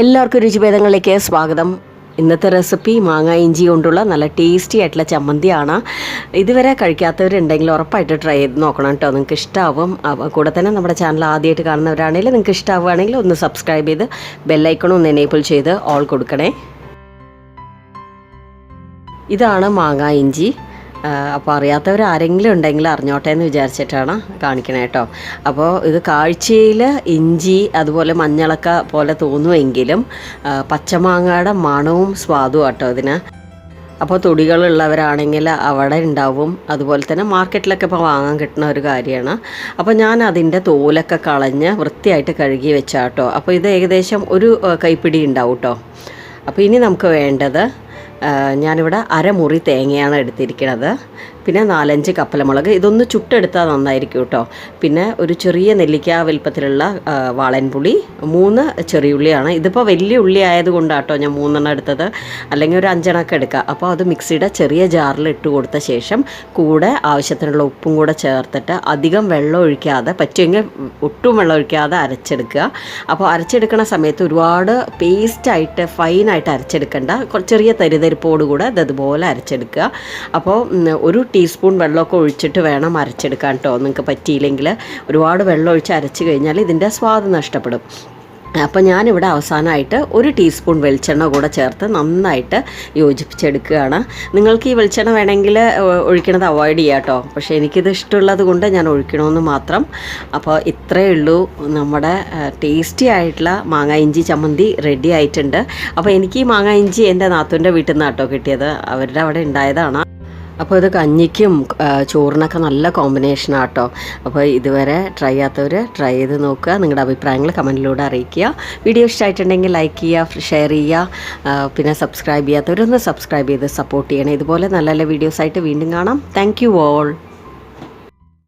എല്ലാവർക്കും രുചിഭേദങ്ങളിലേക്ക് സ്വാഗതം. ഇന്നത്തെ റെസിപ്പി മാങ്ങ ഇഞ്ചി കൊണ്ടുള്ള നല്ല ടേസ്റ്റി ആയിട്ടുള്ള ചമ്മന്തിയാണ്. ഇതുവരെ കഴിക്കാത്തവരുണ്ടെങ്കിൽ ഉറപ്പായിട്ട് ട്രൈ ചെയ്ത് നോക്കണം കേട്ടോ, നിങ്ങൾക്ക് ഇഷ്ടമാവും. കൂടെ തന്നെ നമ്മുടെ ചാനൽ ആദ്യമായിട്ട് കാണുന്നവരാണെങ്കിൽ നിങ്ങൾക്ക് ഇഷ്ടമാവുകയാണെങ്കിൽ ഒന്ന് സബ്സ്ക്രൈബ് ചെയ്ത് ബെല്ലൈക്കണും ഒന്ന് എനേബിൾ ചെയ്ത് ഓൾ കൊടുക്കണേ. ഇതാണ് മാങ്ങ ഇഞ്ചി. അപ്പോൾ അറിയാത്തവർ ആരെങ്കിലും ഉണ്ടെങ്കിൽ അറിഞ്ഞോട്ടെ എന്ന് വിചാരിച്ചിട്ടാണ് കാണിക്കണേ കേട്ടോ. അപ്പോൾ ഇത് കാഴ്ചയിൽ ഇഞ്ചി അതുപോലെ മഞ്ഞളക്ക പോലെ തോന്നുമെങ്കിലും പച്ചമാങ്ങയുടെ മണവും സ്വാദും കേട്ടോ ഇതിന്. അപ്പോൾ തൊടികളുള്ളവരാണെങ്കിൽ അവിടെ ഉണ്ടാവും. അതുപോലെ തന്നെ മാർക്കറ്റിലൊക്കെ ഇപ്പോൾ വാങ്ങാൻ കിട്ടുന്ന ഒരു കാര്യമാണ്. അപ്പോൾ ഞാൻ അതിൻ്റെ തോലൊക്കെ കളഞ്ഞ് വൃത്തിയായിട്ട് കഴുകി വെച്ചാട്ടോ. അപ്പോൾ ഇത് ഏകദേശം ഒരു കൈപ്പിടി ഉണ്ടാവും കേട്ടോ. അപ്പോൾ ഇനി നമുക്ക് വേണ്ടത്, ഞാനിവിടെ അരമുറി തേങ്ങയാണ് എടുത്തിരിക്കുന്നത്. പിന്നെ 4-5 കപ്പലമുളക്, ഇതൊന്ന് ചുട്ടെടുത്താൽ നന്നായിരിക്കും കേട്ടോ. പിന്നെ ഒരു ചെറിയ നെല്ലിക്ക വലുപ്പത്തിലുള്ള വാളൻപുളി, 3 ചെറിയുള്ളിയാണ്. ഇതിപ്പോൾ വലിയ ഉള്ളി ആയതുകൊണ്ടാട്ടോ ഞാൻ 3 എടുത്തത്, അല്ലെങ്കിൽ ഒരു 5 എടുക്കുക. അപ്പോൾ അത് മിക്സിയുടെ ചെറിയ ജാറിൽ ഇട്ട് കൊടുത്ത ശേഷം കൂടെ ആവശ്യത്തിനുള്ള ഉപ്പും കൂടെ ചേർത്തിട്ട് അധികം വെള്ളം ഒഴിക്കാതെ, പറ്റുമെങ്കിൽ ഒട്ടും വെള്ളം ഒഴിക്കാതെ അരച്ചെടുക്കുക. അപ്പോൾ അരച്ചെടുക്കുന്ന സമയത്ത് ഒരുപാട് പേസ്റ്റായിട്ട് ഫൈനായിട്ട് അരച്ചെടുക്കേണ്ട, ചെറിയ തരിതരിപ്പോടുകൂടെ ഇതുപോലെ അരച്ചെടുക്കുക. അപ്പോൾ ഒരു ടീസ്പൂൺ വെള്ളമൊക്കെ ഒഴിച്ചിട്ട് വേണം അരച്ചെടുക്കാൻ കേട്ടോ. നിങ്ങൾക്ക് പറ്റിയില്ലെങ്കിൽ ഒരുപാട് വെള്ളം ഒഴിച്ച് അരച്ച് കഴിഞ്ഞാൽ ഇതിൻ്റെ സ്വാദ് നഷ്ടപ്പെടും. അപ്പോൾ ഞാനിവിടെ അവസാനമായിട്ട് 1 ടീസ്പൂൺ വെളിച്ചെണ്ണ കൂടെ ചേർത്ത് നന്നായിട്ട് യോജിപ്പിച്ചെടുക്കുകയാണ്. നിങ്ങൾക്ക് ഈ വെളിച്ചെണ്ണ വേണമെങ്കിൽ ഒഴിക്കണത് അവോയ്ഡ് ചെയ്യാം കേട്ടോ, പക്ഷേ എനിക്കിത് ഇഷ്ടമുള്ളത് കൊണ്ട് ഞാൻ ഒഴിക്കണമെന്ന് മാത്രം. അപ്പോൾ ഇത്രയേ ഉള്ളൂ, നമ്മുടെ ടേസ്റ്റി ആയിട്ടുള്ള മാങ്ങ ഇഞ്ചി ചമ്മന്തി റെഡി ആയിട്ടുണ്ട്. അപ്പോൾ എനിക്ക് ഈ മാങ്ങ ഇഞ്ചി എൻ്റെ നാത്തൂൻ്റെ വീട്ടിൽ നിന്ന് കേട്ടോ കിട്ടിയത്, അവരുടെ അവിടെ ഉണ്ടായതാണ്. അപ്പോൾ ഇത് കഞ്ഞിക്കും ചോറിനൊക്കെ നല്ല കോമ്പിനേഷനാണ് കേട്ടോ. അപ്പോൾ ഇതുവരെ ട്രൈ ചെയ്യാത്തവർ ട്രൈ ചെയ്ത് നോക്കുക. നിങ്ങളുടെ അഭിപ്രായങ്ങൾ കമൻറ്റിലൂടെ അറിയിക്കുക. വീഡിയോ ഇഷ്ടമായിട്ടുണ്ടെങ്കിൽ ലൈക്ക് ചെയ്യുക, ഷെയർ ചെയ്യുക. പിന്നെ സബ്സ്ക്രൈബ് ചെയ്യാത്തവരൊന്ന് സബ്സ്ക്രൈബ് ചെയ്ത് സപ്പോർട്ട് ചെയ്യണം. ഇതുപോലെ നല്ല നല്ല വീഡിയോസായിട്ട് വീണ്ടും കാണാം. Thank you all.